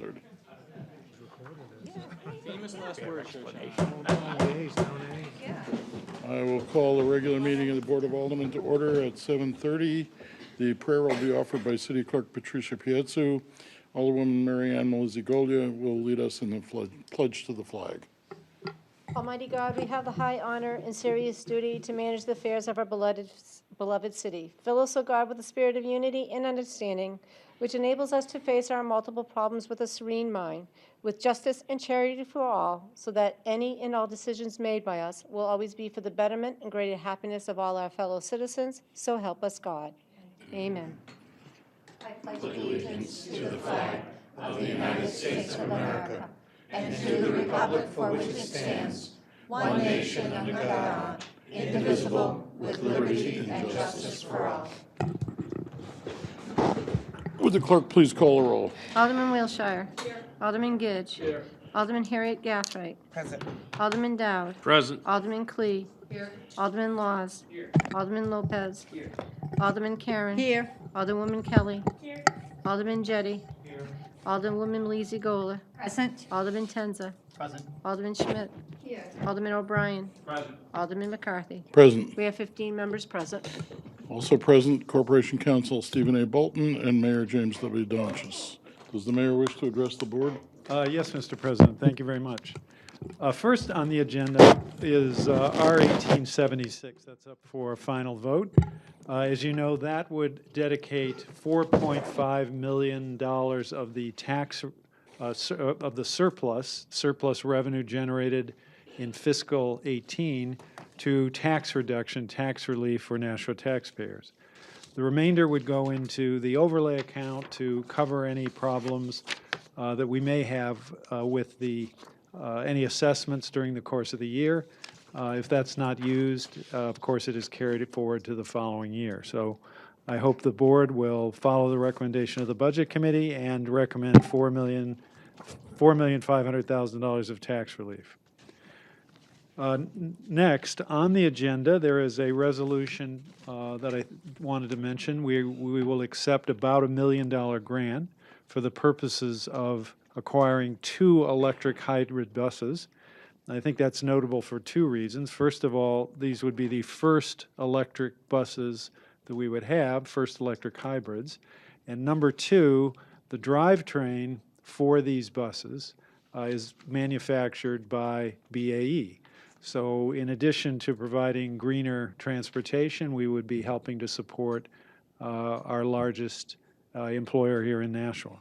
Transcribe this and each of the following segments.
7:30. Famous last words, I will call the regular meeting of the Board of Aldermen to order at 7:30. The prayer will be offered by City Clerk Patricia Pietzu. Alderwoman Mary Ann Melizzi-Golia will lead us in the pledge to the flag. Almighty God, we have the high honor and serious duty to manage the affairs of our beloved city. Fill us, O God, with the spirit of unity and understanding, which enables us to face our multiple problems with a serene mind, with justice and charity for all, so that any and all decisions made by us will always be for the betterment and greater happiness of all our fellow citizens. So help us, God. Amen. I pledge allegiance to the flag of the United States of America and to the republic for which it stands, one nation under God, indivisible, with liberty and justice for all. Would the clerk please call the roll? Alderman Wilshire. Here. Alderman Gidge. Here. Alderman Harriet Gathright. Present. Alderman Dowd. Present. Alderman Clee. Here. Alderman Laws. Here. Alderman Lopez. Here. Alderman Karen. Here. Alderwoman Kelly. Here. Alderman Jettie. Here. Alderwoman Melizzi-Golia. Present. Alderman Tenza. Present. Alderman Schmidt. Here. Alderman O'Brien. Present. Alderman McCarthy. Present. We have 15 members present. Also present, Corporation Counsel Stephen A. Bolton and Mayor James W. Donches. Does the mayor wish to address the board? Yes, Mr. President, thank you very much. First on the agenda is R 1876. That's up for a final vote. As you know, that would dedicate $4.5 million of the tax of the surplus revenue generated in fiscal 18 to tax reduction, tax relief for national taxpayers. The remainder would go into the overlay account to cover any problems that we may have with the any assessments during the course of the year. If that's not used, of course, it is carried forward to the following year. So I hope the board will follow the recommendation of the Budget Committee and recommend $4,500,000 of tax relief. Next, on the agenda, there is a resolution that I wanted to mention. We will accept about $1 million grant for the purposes of acquiring 2 electric hybrid buses. I think that's notable for 2 reasons. First of all, these would be the first electric buses that we would have, first electric hybrids. And number 2, the drivetrain for these buses is manufactured by BAE. So in addition to providing greener transportation, we would be helping to support our largest employer here in Nashua.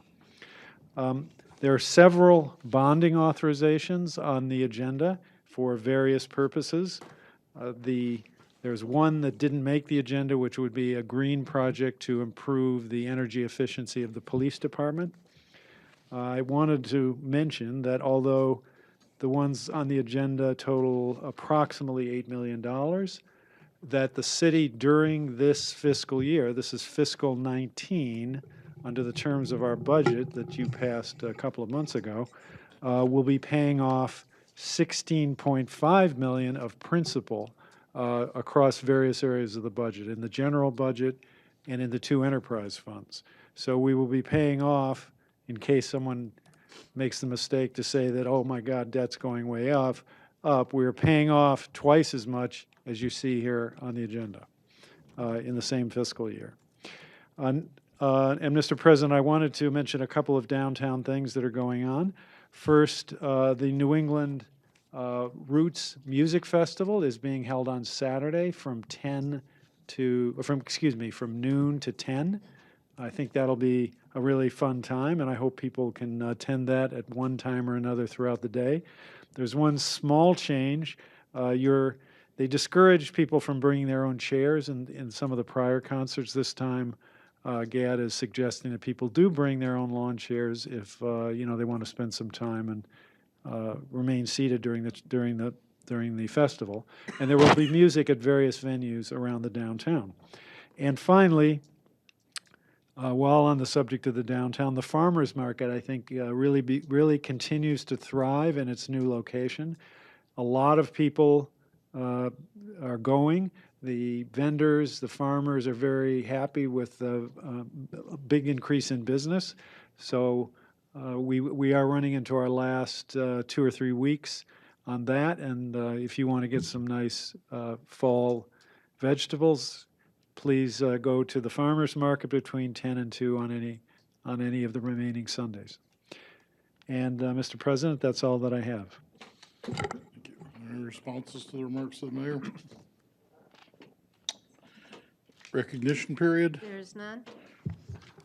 There are several bonding authorizations on the agenda for various purposes. There's one that didn't make the agenda, which would be a green project to improve the energy efficiency of the police department. I wanted to mention that although the ones on the agenda total approximately $8 million, that the city during this fiscal year, this is fiscal 19, under the terms of our budget that you passed a couple of months ago, will be paying off $16.5 million of principal across various areas of the budget, in the general budget and in the 2 enterprise funds. So we will be paying off, in case someone makes the mistake to say that, oh my God, debt's going way up, we're paying off twice as much as you see here on the agenda in the same fiscal year. And Mr. President, I wanted to mention a couple of downtown things that are going on. First, the New England Roots Music Festival is being held on Saturday from noon to 10. I think that'll be a really fun time, and I hope people can attend that at one time or another throughout the day. There's one small change. They discouraged people from bringing their own chairs in some of the prior concerts. This time, GAD is suggesting that people do bring their own lawn chairs if they want to spend some time and remain seated during the festival. And there will be music at various venues around the downtown. And finally, while on the subject of the downtown, the farmers market, I think, really continues to thrive in its new location. A lot of people are going. The vendors, the farmers are very happy with the big increase in business. So We are running into our last 2 or 3 weeks on that, and if you want to get some nice fall vegetables, please go to the farmer's market between 10 and 2 on any of the remaining Sundays. And, Mr. President, that's all that I have. Thank you. Any responses to the remarks of the mayor? Recognition period. There is none.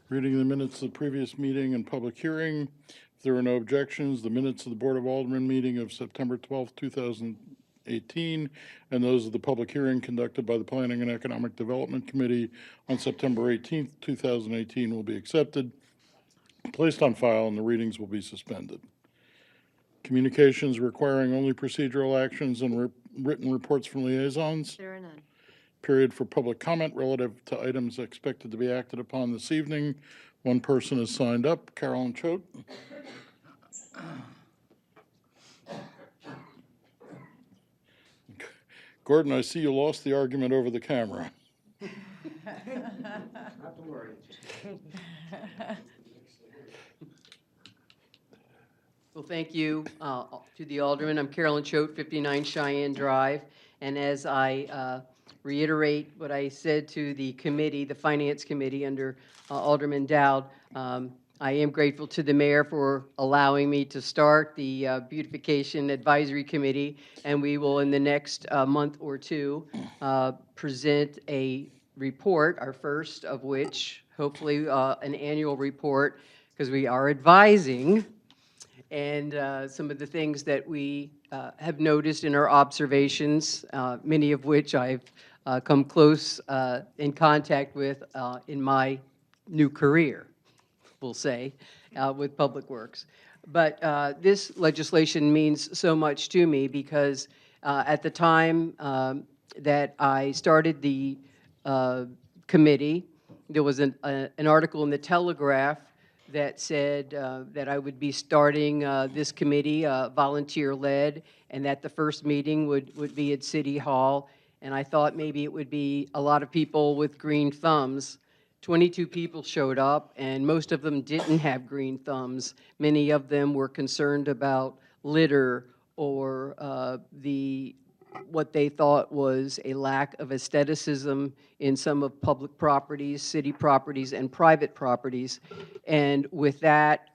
Reading the minutes of the previous meeting and public hearing. If there are no objections, the minutes of the Board of Aldermen meeting of September 12th, 2018, and those of the public hearing conducted by the Planning and Economic Development Committee on September 18th, 2018 will be accepted, placed on file, and the readings will be suspended. Communications requiring only procedural actions and written reports from liaisons. There are none. Period for public comment relative to items expected to be acted upon this evening. One person is signed up, Carolyn Choate. Gordon, I see you lost the argument over the camera. Not to worry. Well, thank you to the Alderman. I'm Carolyn Choate, 59 Cheyenne Drive. And as I reiterate what I said to the committee, the Finance Committee under Alderman Dowd, I am grateful to the mayor for allowing me to start the Beautification Advisory Committee, and we will, in the next month or two, present a report, our first of which, hopefully an annual report, because we are advising, and some of the things that we have noticed in our observations, many of which I've come close in contact with in my new career, we'll say, with Public Works. But this legislation means so much to me because at the time that I started the committee, there was an article in the Telegraph that said that I would be starting this committee, volunteer-led, and that the first meeting would be at City Hall. And I thought maybe it would be a lot of people with green thumbs. 22 people showed up, and most of them didn't have green thumbs. Many of them were concerned about litter or what they thought was a lack of aestheticism in some of public properties, city properties, and private properties. And with that,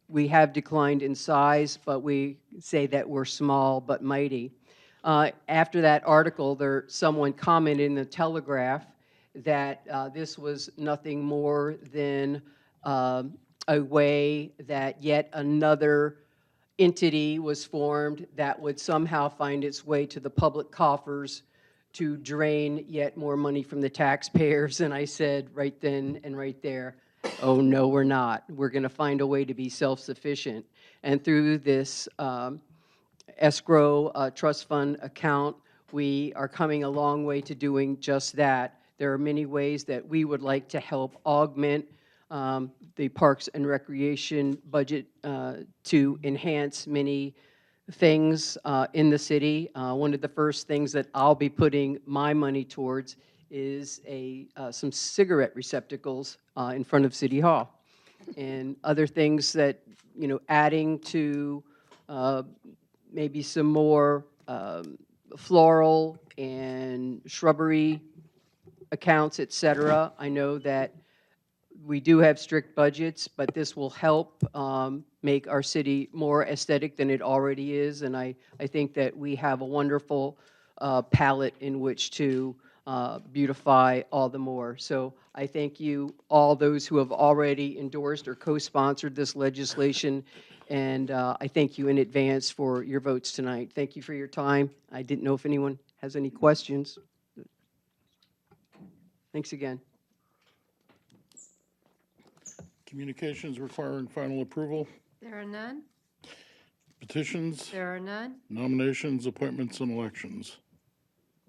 we have declined in size, but we say that we're small but mighty. After that article, someone commented in the Telegraph that this was nothing more than a way that yet another entity was formed that would somehow find its way to the public coffers to drain yet more money from the taxpayers. And I said right then and right there, oh, no, we're not. We're going to find a way to be self-sufficient. And through this escrow trust fund account, we are coming a long way to doing just that. There are many ways that we would like to help augment the Parks and Recreation budget to enhance many things in the city. One of the first things that I'll be putting my money towards is some cigarette receptacles in front of City Hall. And other things that, adding to maybe some more floral and shrubbery accounts, et cetera. I know that we do have strict budgets, but this will help make our city more aesthetic than it already is, and I think that we have a wonderful palette in which to beautify all the more. So I thank you, all those who have already endorsed or co-sponsored this legislation, and I thank you in advance for your votes tonight. Thank you for your time. I didn't know if anyone has any questions. Thanks again. Communications requiring final approval. There are none. Petitions, There are none. nominations, appointments, and elections.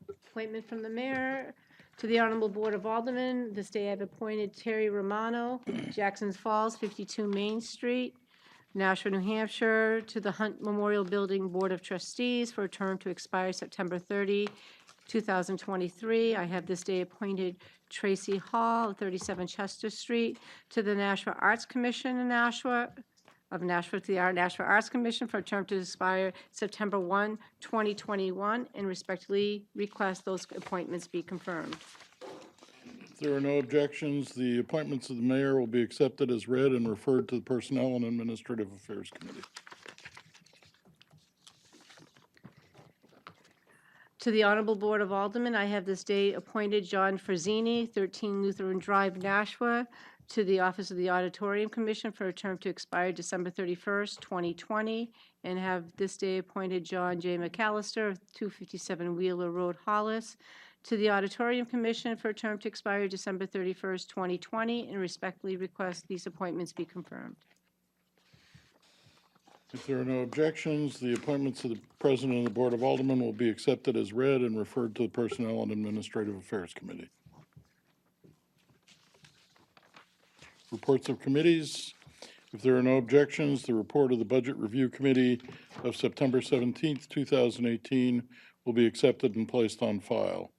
Appointment from the mayor to the Honorable Board of Aldermen. This day I've appointed Terry Romano, Jackson's Falls, 52 Main Street, Nashua, New Hampshire, to the Hunt Memorial Building Board of Trustees for a term to expire September 30, 2023. I have this day appointed Tracy Hall, 37 Chester Street, to the Nashua Arts Commission in Nashua, of Nashua to the Nashua Arts Commission for a term to expire September 1, 2021, and respectfully request those appointments be confirmed. If there are no objections, the appointments of the mayor will be accepted as read and referred to the Personnel and Administrative Affairs Committee. To the Honorable Board of Aldermen, I have this day appointed John Frazini, 13 Lutheran Drive, Nashua, to the Office of the Auditorium Commission for a term to expire December 31st, 2020, and have this day appointed John J. McAllister, 257 Wheeler Road, Hollis, to the Auditorium Commission for a term to expire December 31st, 2020, and respectfully request these appointments be confirmed. If there are no objections, the appointments of the President of the Board of Aldermen will be accepted as read and referred to the Personnel and Administrative Affairs Committee. Reports of committees. If there are no objections, the report of the Budget Review Committee of September 17th, 2018 will be accepted and placed on file.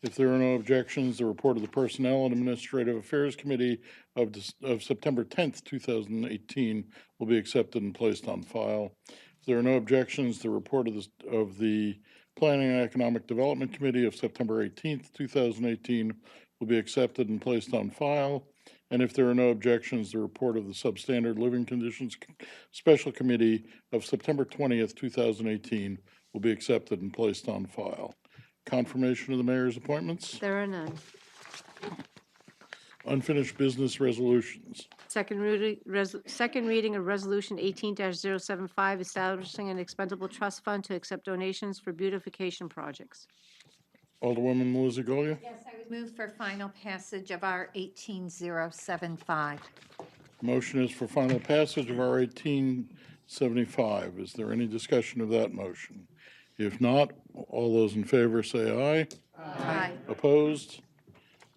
If there are no objections, the report of the Personnel and Administrative Affairs Committee of September 10th, 2018 will be accepted and placed on file. If there are no objections, the report of the Planning and Economic Development Committee of September 18th, 2018 will be accepted and placed on file. And if there are no objections, the report of the Substandard Living Conditions Special Committee of September 20th, 2018 will be accepted and placed on file. Confirmation of the mayor's appointments. There are none. Unfinished business resolutions. Second reading of Resolution 18-075, establishing an expendable trust fund to accept donations for beautification projects. Alderwoman Melissa Golia. Yes, I would move for final passage of R 18075. Motion is for final passage of R 1875. Is there any discussion of that motion? If not, all those in favor say aye. Aye. Opposed?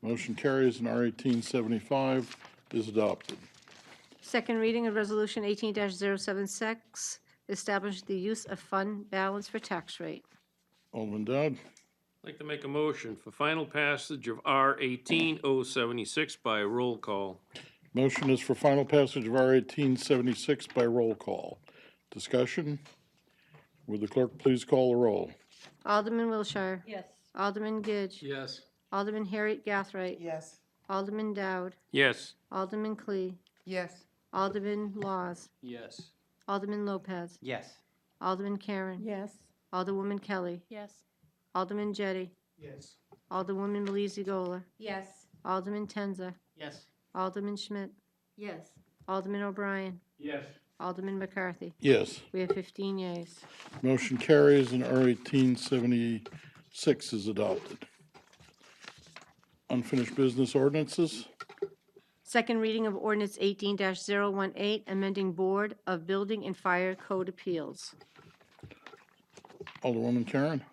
Motion carries and R 1875 is adopted. Second reading of Resolution 18-076, establish the use of fund balance for tax rate. Alderman Dowd. I'd like to make a motion for final passage of R 18076 by roll call. Motion is for final passage of R 1876 by roll call. Discussion? Would the clerk please call the roll? Alderman Wilshire. Yes. Alderman Gidge. Yes. Alderman Harriet Gathright. Yes. Alderman Dowd. Yes. Alderman Clee. Yes. Alderman Laws. Yes. Alderman Lopez. Yes. Alderman Karen. Yes. Alderwoman Kelly. Yes. Alderman Jettie. Yes. Alderwoman Melise Gola. Yes. Alderman Tenza. Yes. Alderman Schmidt. Yes. Alderman O'Brien. Yes. Alderman McCarthy. Yes. We have 15 yeas. Motion carries and R 1876 is adopted. Unfinished business ordinances. Second reading of ordinance 18-018, amending Board of Building and Fire Code Appeals. Alderwoman Karen.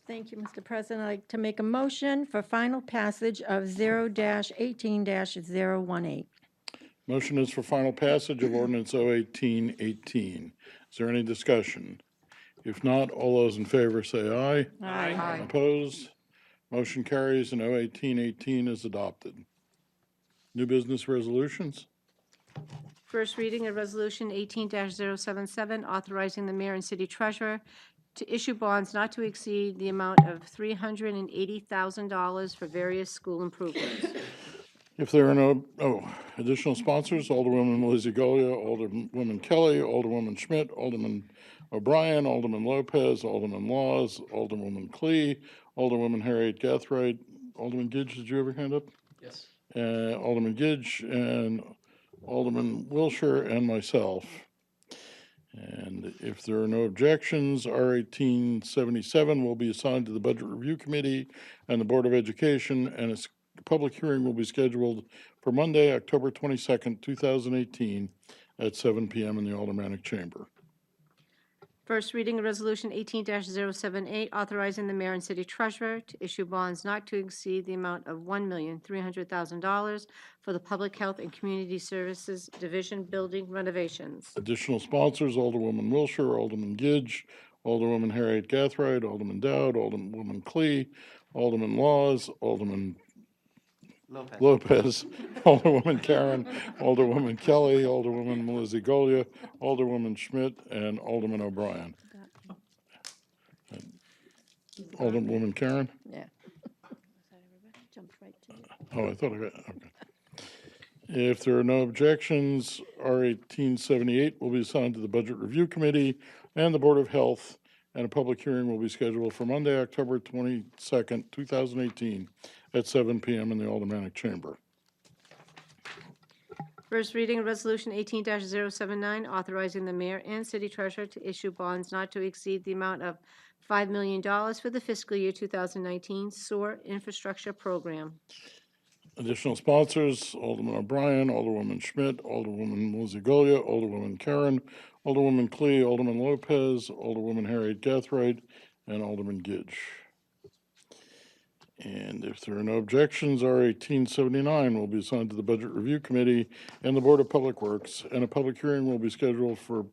Thank you, Mr. President. I'd like to make a motion for final passage of 0-18-018. Motion is for final passage of ordinance 01818. Is there any discussion? If not, all those in favor say aye. Aye. Opposed? Motion carries and 01818 is adopted. New business resolutions. First reading of Resolution 18-077, authorizing the mayor and city treasurer to issue bonds not to exceed the amount of $380,000 for various school improvements. If there are no additional sponsors, Alderwoman Melissa Golia, Alderwoman Kelly, Alderwoman Schmidt, Alderman O'Brien, Alderman Lopez, Alderman Laws, Alderwoman Clee, Alderwoman Harriet Gathright, Alderman Gidge, did you have your hand up? Yes. Alderman Gidge and Alderman Wilshire and myself. And if there are no objections, R 1877 will be assigned to the Budget Review Committee and the Board of Education, and its public hearing will be scheduled for Monday, October 22nd, 2018 at 7 p.m. in the Aldermanic Chamber. First reading of Resolution 18-078, authorizing the mayor and city treasurer to issue bonds not to exceed the amount of $1,300,000 for the Public Health and Community Services Division building renovations. Additional sponsors, Alderwoman Wilshire, Alderman Gidge, Alderwoman Harriet Gathright, Alderman Dowd, Alderwoman Clee, Alderman Laws, Alderman Lopez, Alderwoman Karen, Alderwoman Kelly, Alderwoman Melizzi Golia, Alderwoman Schmidt, and Alderman O'Brien. Alderwoman Karen? Yeah. Oh, I thought I got, okay. If there are no objections, R 1878 will be assigned to the Budget Review Committee and the Board of Health, and a public hearing will be scheduled for Monday, October 22nd, 2018, at 7 PM in the Aldermanic Chamber. First reading of Resolution 18-079, authorizing the mayor and city treasurer to issue bonds not to exceed the amount of $5 million for the fiscal year 2019 sewer infrastructure program. Additional sponsors, Alderman O'Brien, Alderwoman Schmidt, Alderwoman Melizzi Golia, Alderwoman Karen, Alderwoman Clee, Alderman Lopez, Alderwoman Harriet Gathright, and Alderman Gidge. And if there are no objections, R 1879 will be assigned to the Budget Review Committee and the Board of Public Works, and a public hearing will be scheduled for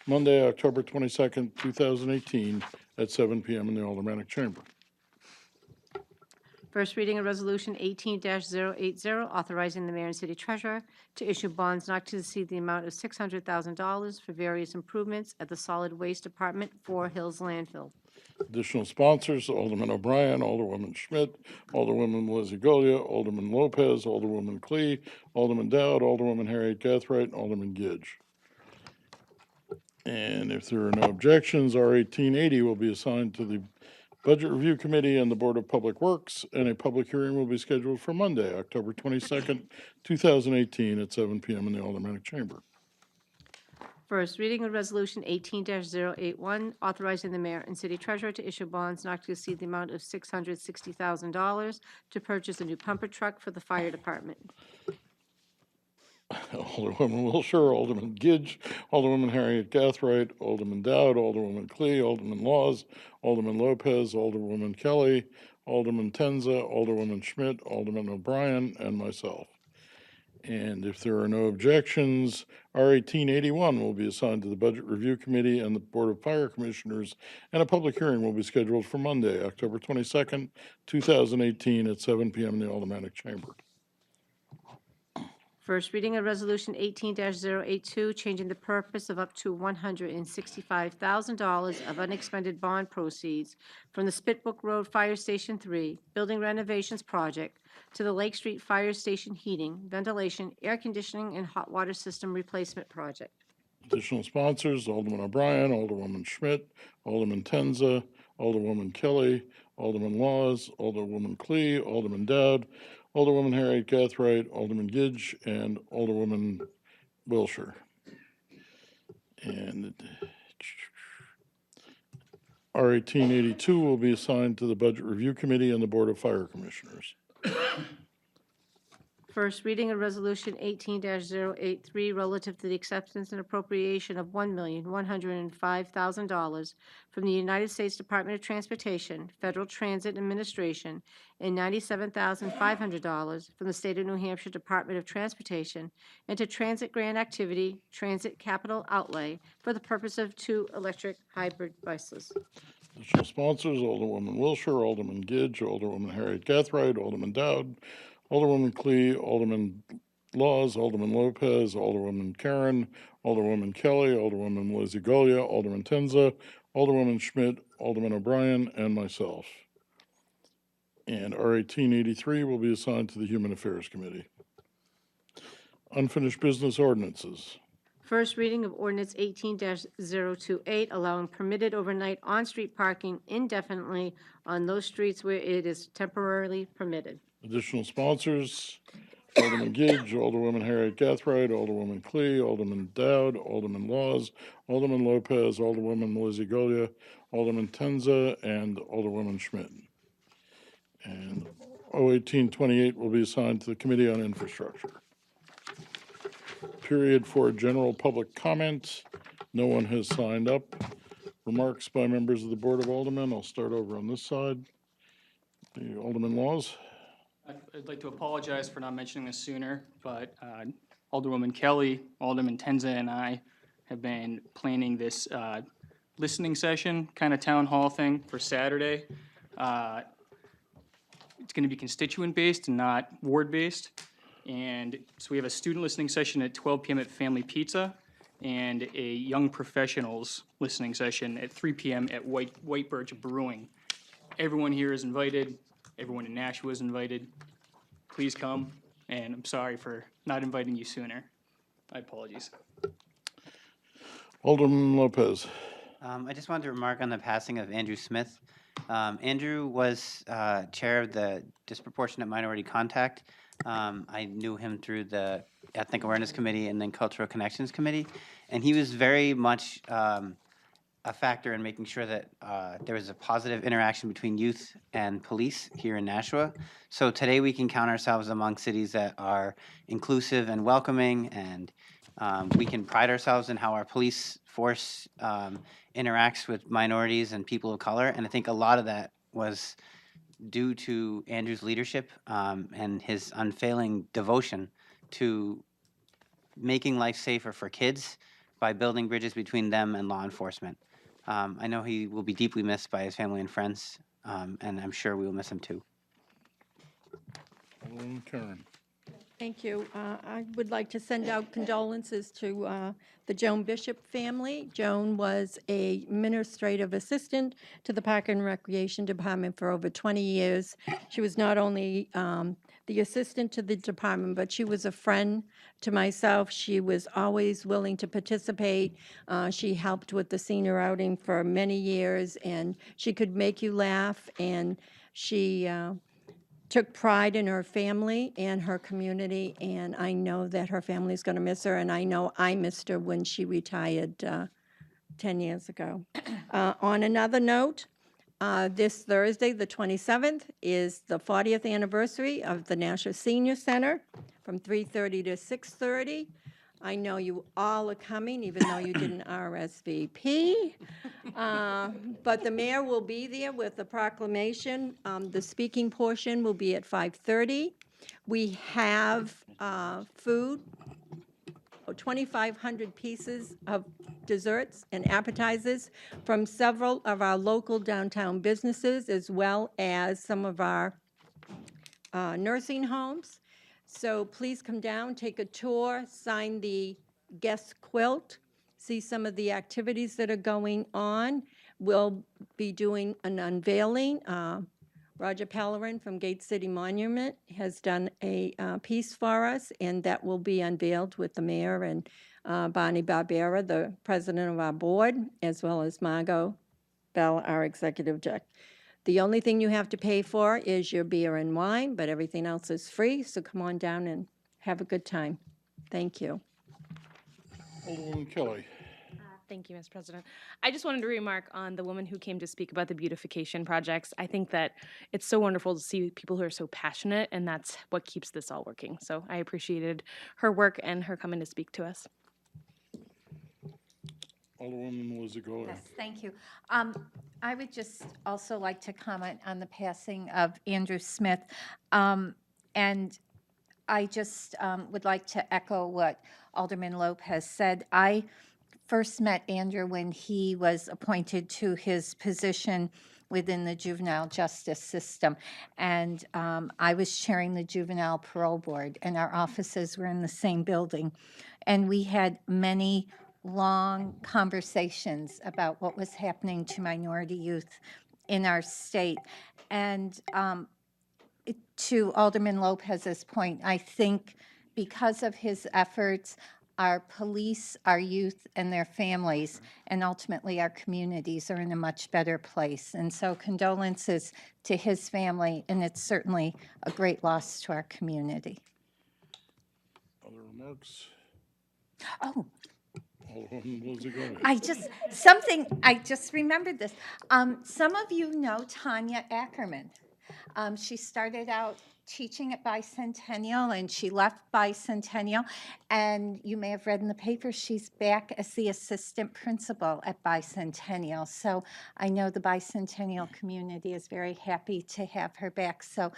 Monday, October 22nd, 2018, at 7 PM in the Aldermanic Chamber. First reading of Resolution 18-080, authorizing the mayor and city treasurer to issue bonds not to exceed the amount of $600,000 for various improvements at the Solid Waste Department, 4 Hills Landfill. Additional sponsors, Alderman O'Brien, Alderwoman Schmidt, Alderwoman Melizzi Golia, Alderman Lopez, Alderwoman Clee, Alderman Dowd, Alderwoman Harriet Gathright, and Alderman Gidge. And if there are no objections, R 1880 will be assigned to the Budget Review Committee and the Board of Public Works, and a public hearing will be scheduled for Monday, October 22nd, 2018, at 7 PM in the Aldermanic Chamber. First reading of Resolution 18-081, authorizing the mayor and city treasurer to issue bonds not to exceed the amount of $660,000 to purchase a new pumper truck for the fire department. Alderwoman Wilshire, Alderman Gidge, Alderwoman Harriet Gathright, Alderman Dowd, Alderwoman Clee, Alderman Laws, Alderman Lopez, Alderwoman Kelly, Alderman Tenza, Alderwoman Schmidt, Alderman O'Brien, and myself. And if there are no objections, R 1881 will be assigned to the Budget Review Committee and the Board of Fire Commissioners, and a public hearing will be scheduled for Monday, October 22nd, 2018, at 7 PM in the Aldermanic Chamber. First reading of Resolution 18-082, changing the purpose of up to $165,000 of unexpended bond proceeds from the Spitbrook Road Fire Station 3 Building Renovations Project to the Lake Street Fire Station Heating, Ventilation, Air Conditioning, and Hot Water System Replacement Project. Additional sponsors, Alderman O'Brien, Alderwoman Schmidt, Alderman Tenza, Alderwoman Kelly, Alderman Laws, Alderwoman Clee, Alderman Dowd, Alderwoman Harriet Gathright, Alderman Gidge, and Alderwoman Wilshire. And R 1882 will be assigned to the Budget Review Committee and the Board of Fire Commissioners. First reading of Resolution 18-083 relative to the acceptance and appropriation of $1,105,000 from the United States Department of Transportation, Federal Transit Administration, and $97,500 from the State of New Hampshire Department of Transportation into Transit Grant Activity, Transit Capital Outlay for the purpose of 2 electric hybrid buses. Additional sponsors, Alderwoman Wilshire, Alderman Gidge, Alderwoman Harriet Gathright, Alderman Dowd, Alderwoman Clee, Alderman Laws, Alderman Lopez, Alderwoman Karen, Alderwoman Kelly, Alderwoman Melizzi Golia, Alderman Tenza, Alderwoman Schmidt, Alderman O'Brien, and myself. And R 1883 will be assigned to the Human Affairs Committee. Unfinished business ordinances. First reading of ordinance 18-028, allowing permitted overnight on-street parking indefinitely on those streets where it is temporarily permitted. Additional sponsors, Alderman Gidge, Alderwoman Harriet Gathright, Alderwoman Clee, Alderman Dowd, Alderman Laws, Alderman Lopez, Alderwoman Melizzi Golia, Alderman Tenza, and Alderwoman Schmidt. And O 1828 will be assigned to the Committee on Infrastructure. Period for general public comment. No one has signed up. Remarks by members of the Board of Aldermen. I'll start over on this side. The Alderman Laws. I'd like to apologize for not mentioning this sooner, but Alderwoman Kelly, Alderman Tenza, and I have been planning this listening session, kind of town hall thing for Saturday. It's going to be constituent-based and not ward-based. And so we have a student listening session at 12 p.m. at Family Pizza and a young professionals listening session at 3 p.m. at White Birch Brewing. Everyone here is invited. Everyone in Nashua is invited. Please come, and I'm sorry for not inviting you sooner. My apologies. Alderman Lopez. I just wanted to remark on the passing of Andrew Smith. Andrew was chair of the Disproportionate Minority Contact. I knew him through the Ethnic Awareness Committee and then Cultural Connections Committee, and he was very much a factor in making sure that there was a positive interaction between youth and police here in Nashua. So today we can count ourselves among cities that are inclusive and welcoming, and we can pride ourselves in how our police force interacts with minorities and people of color. And I think a lot of that was due to Andrew's leadership and his unfailing devotion to making life safer for kids by building bridges between them and law enforcement. I know he will be deeply missed by his family and friends, and I'm sure we will miss him too. Alderman Karen. Thank you. I would like to send out condolences to the Joan Bishop family. Joan was a administrative assistant to the Park and Recreation Department for over 20 years. She was not only the assistant to the department, but she was a friend to myself. She was always willing to participate. She helped with the senior outing for many years, and she could make you laugh, and she took pride in her family and her community, and I know that her family's going to miss her, and I know I missed her when she retired 10 years ago. On another note, this Thursday, the 27th, is the 40th anniversary of the Nashua Senior Center from 3:30 to 6:30. I know you all are coming, even though you didn't RSVP. But the mayor will be there with the proclamation. The speaking portion will be at 5:30. We have food, 2,500 pieces of desserts and appetizers from several of our local downtown businesses, as well as some of our nursing homes. So please come down, take a tour, sign the guest quilt, see some of the activities that are going on. We'll be doing an unveiling. Roger Pellerin from Gate City Monument has done a piece for us, and that will be unveiled with the mayor and Bonnie Barbera, the president of our board, as well as Margot Bell, our executive director. The only thing you have to pay for is your beer and wine, but everything else is free, so come on down and have a good time. Thank you. Alderman Kelly. Thank you, Mr. President. I just wanted to remark on the woman who came to speak about the beautification projects. I think that it's so wonderful to see people who are so passionate, and that's what keeps this all working. So I appreciated her work and her coming to speak to us. Alderwoman Lizzie Golia. Yes, thank you. I would just also like to comment on the passing of Andrew Smith. And I just would like to echo what Alderman Lopez said. I first met Andrew when he was appointed to his position within the juvenile justice system. And I was chairing the juvenile parole board, and our offices were in the same building. And we had many long conversations about what was happening to minority youth in our state. And to Alderman Lopez's point, I think because of his efforts, our police, our youth, and their families, and ultimately our communities are in a much better place. And so condolences to his family, and it's certainly a great loss to our community. Other remarks? Oh, Alderwoman Lizzie Golia. I just remembered this. Some of you know Tanya Ackerman. She started out teaching at Bicentennial, and she left Bicentennial, and you may have read in the paper she's back as the assistant principal at Bicentennial. So I know the Bicentennial community is very happy to have her back. So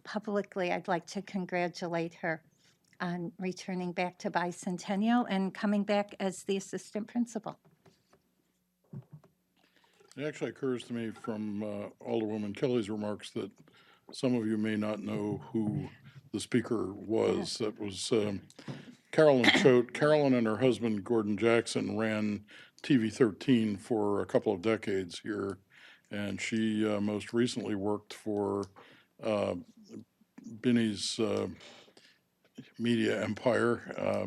publicly, I'd like to congratulate her on returning back to Bicentennial and coming back as the assistant principal. It actually occurs to me from Alderwoman Kelly's remarks that some of you may not know who the speaker was. That was Carolyn Choate. Carolyn and her husband, Gordon Jackson, ran TV 13 for a couple of decades here, and she most recently worked for Binney's media empire.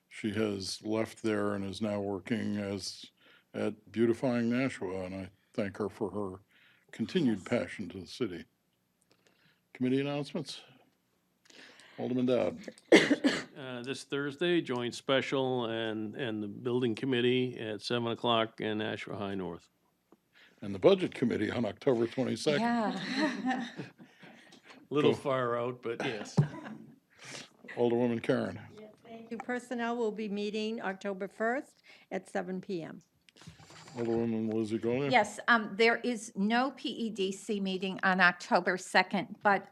She has left there and is now working at beautifying Nashua, and I thank her for her continued passion to the city. Committee announcements? Alderman Dowd. This Thursday, joint special and the building committee at 7 o'clock in Nashua High North. And the Budget Committee on October 22nd. Yeah. Little far out, but yes. Alderwoman Karen. Thank you. Personnel will be meeting October 1st at 7 PM. Alderwoman Lizzie Golia. Yes, there is no PEDC meeting on October 2nd, but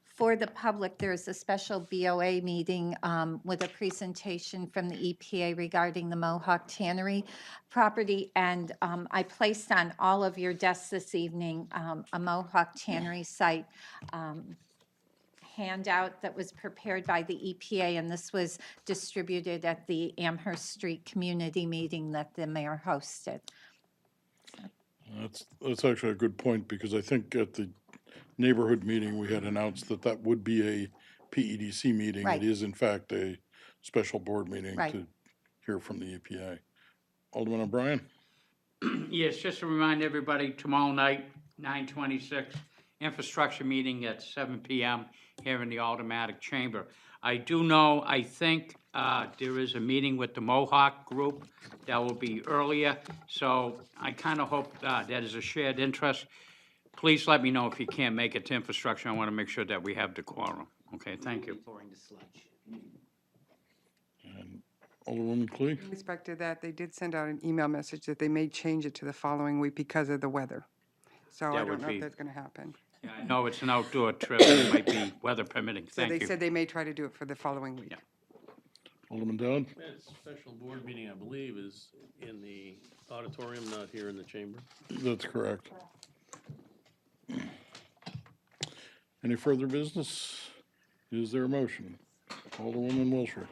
for the public, there's a special BOA meeting with a presentation from the EPA regarding the Mohawk Tannery property. And I placed on all of your desks this evening a Mohawk Tannery site handout that was prepared by the EPA, and this was distributed at the Amherst Street Community Meeting that the mayor hosted. That's actually a good point, because I think at the neighborhood meeting, we had announced that that would be a PEDC meeting. Right. It is in fact a special board meeting Right. to hear from the EPA. Alderman O'Brien. Yes, just to remind everybody, tomorrow night, 9/26, infrastructure meeting at 7 PM here in the Aldermanic Chamber. I do know, I think there is a meeting with the Mohawk group that will be earlier, so I kind of hope that is a shared interest. Please let me know if you can't make it to infrastructure. I want to make sure that we have the quorum. Okay, thank you. Pouring the sludge. And Alderwoman Clee. In respect to that, they did send out an email message that they may change it to the following week because of the weather. So I That don't would know be- if that's going to happen. Yeah, I know it's an outdoor trip. It might be weather permitting. So they Thank you. said they may try to do it for the following week. Yeah. Alderman Dowd. That special board meeting, I believe, is in the auditorium, not here in the chamber. That's correct. Any further business? Is there a motion? Alderwoman Wilshire.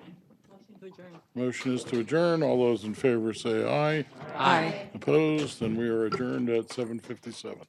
Motion is to adjourn. All those in favor say aye. Aye. Opposed? Then we are adjourned at 7:57.